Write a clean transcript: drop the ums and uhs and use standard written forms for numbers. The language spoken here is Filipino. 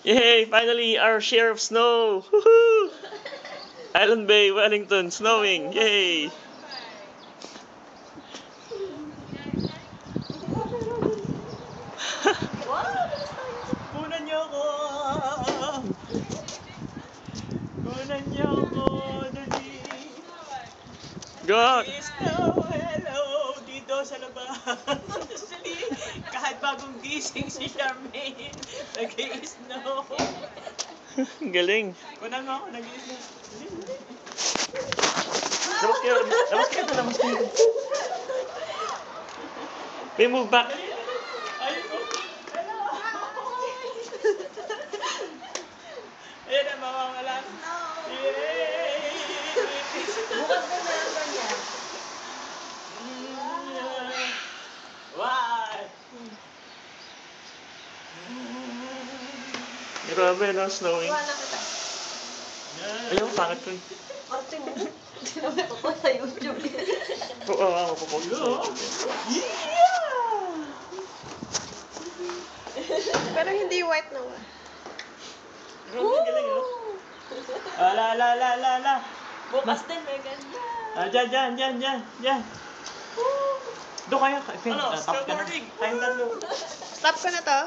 Yay! Finally, our share of snow! Woohoo! Island Bay, Wellington, snowing! Yay! Kunan niyo ako! Kunan niyo ako! Dali! Go! Snow, hello! Dito sa labas! Actually, kahit bagong gising si Charmaine, nag-i-snow. Galing! Kunan mo ako, nag-i-snow. Labas kayo! Labas kayo! Labas kayo! May move back! Ayun ko! Hello! Ayan na, mamamala. Yay! Bukas na meron niya. Why? Grabe, no? Snowing. Iwan na kita. Ayun, pangit ko. Arte mo. Tinawag ko sa YouTube. Oo, mapopost sa YouTube. Pero hindi white naman. Grabe, galing, oh. La la la la la. Bukas din may ganda. Dyan. Doon kayo. Ano, Tapos ka na. snowboarding. Tayong tatlo. Stop ko na to.